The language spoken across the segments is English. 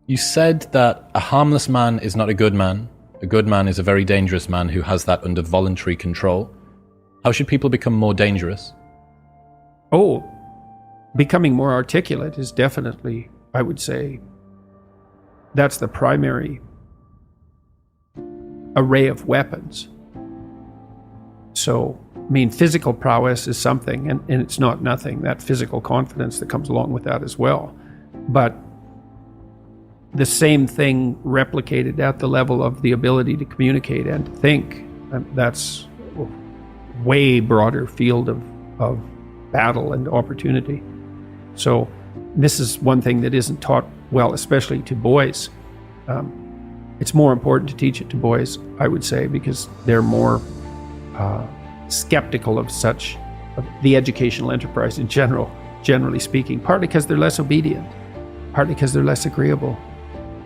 You said that a harmless man is not a good man. A good man is a very dangerous man who has that under voluntary control. How should people become more dangerous? Oh, becoming more articulate is definitely, I would say, that's the primary array of weapons. So, I mean, physical prowess is something, and it's not nothing, that physical confidence that comes along with that as well. But the same thing replicated at the level of the ability to communicate and to think, that's a way broader field of battle and opportunity. So this is one thing that isn't taught well, especially to boys. It's more important to teach it to boys, I would say, because they're more skeptical of the educational enterprise in generally speaking, partly because they're less obedient, partly because they're less agreeable.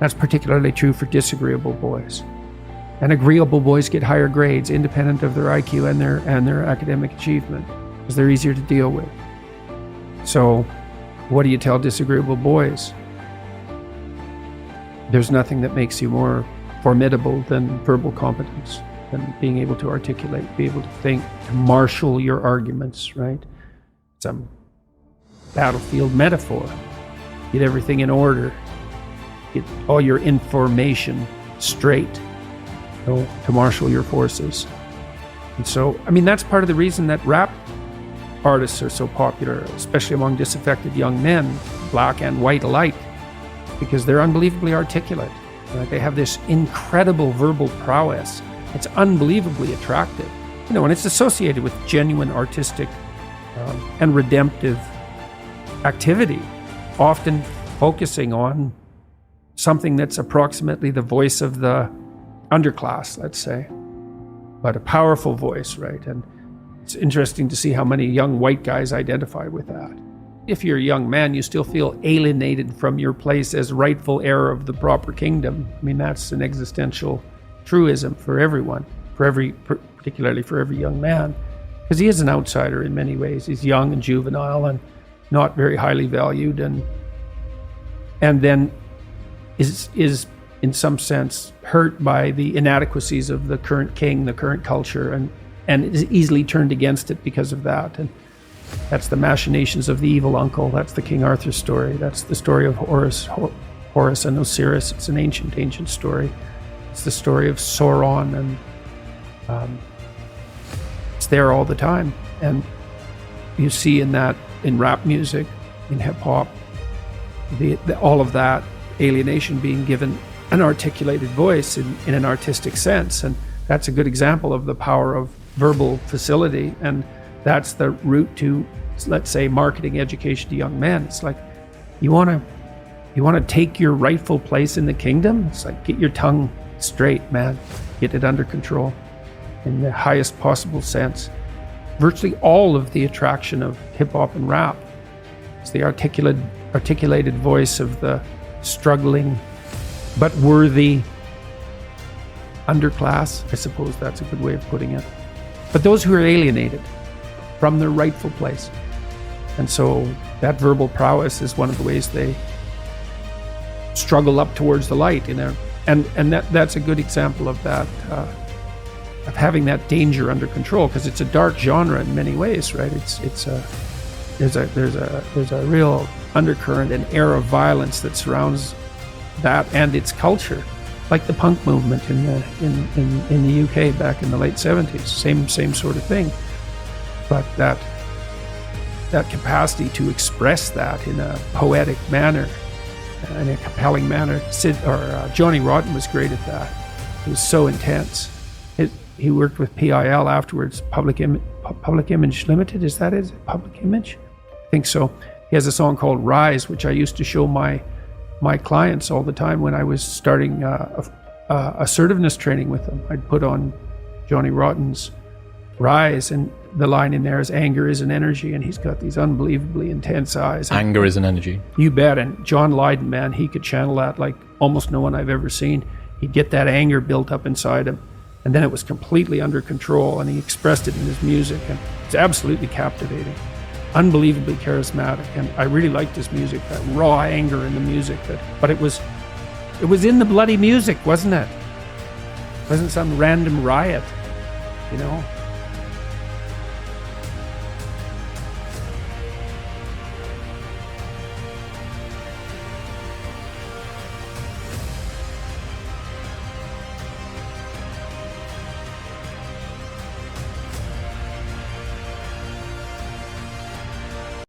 That's particularly true for disagreeable boys. And agreeable boys get higher grades independent of their IQ and their academic achievement, because they're easier to deal with. So what do you tell disagreeable boys? There's nothing that makes you more formidable than verbal competence, than being able to articulate, be able to think, to marshal your arguments, right? It's a battlefield metaphor. Get everything in order. Get all your information straight, to marshal your forces. And so, I mean, that's part of the reason that rap artists are so popular, especially among disaffected young men, black and white alike, because they're unbelievably articulate. They have this incredible verbal prowess. It's unbelievably attractive, and it's associated with genuine artistic and redemptive activity, often focusing on something that's approximately the voice of the underclass, let's say, but a powerful voice, right? And it's interesting to see how many young white guys identify with that. If you're a young man, you still feel alienated from your place as rightful heir of the proper kingdom. I mean, that's an existential truism for everyone, particularly for every young man, because he is an outsider in many ways. He's young and juvenile and not very highly valued, and then is in some sense hurt by the inadequacies of the current king, the current culture, and is easily turned against it because of that. And that's the machinations of the evil uncle. That's the King Arthur story. That's the story of Horus and Osiris. It's an ancient story. It's the story of Sauron, and it's there all the time. And you see in rap music, in hip hop, all of that alienation being given an articulated voice in an artistic sense. And that's a good example of the power of verbal facility. And that's the route to, let's say, marketing education to young men. It's like, you want to take your rightful place in the kingdom? It's like, get your tongue straight, man. Get it under control in the highest possible sense. Virtually all of the attraction of hip hop and rap is the articulated voice of the struggling but worthy underclass. I suppose that's a good way of putting it. But those who are alienated from their rightful place. And so that verbal prowess is one of the ways they struggle up towards the light, and that's a good example of that, of having that danger under control, because it's a dark genre in many ways, right? There's a real undercurrent and air of violence that surrounds that and its culture, like the punk movement in the UK back in the late 70s. Same sort of thing. But that capacity to express that in a poetic manner, in a compelling manner. Johnny Rotten was great at that. It was so intense. He worked with PIL afterwards, Public Image Limited. Is that it? Public Image? I think so. He has a song called Rise, which I used to show my clients all the time when I was starting assertiveness training with them. I'd put on Johnny Rotten's Rise, and the line in there is, anger is an energy, and he's got these unbelievably intense eyes. Anger is an energy. You bet. And John Lydon, man, he could channel that like almost no one I've ever seen. He'd get that anger built up inside him, and then it was completely under control, and he expressed it in his music, and it's absolutely captivating, unbelievably charismatic. And I really liked his music, that raw anger in the music, but it was It was in the bloody music, wasn't it? It wasn't some random riot, you know?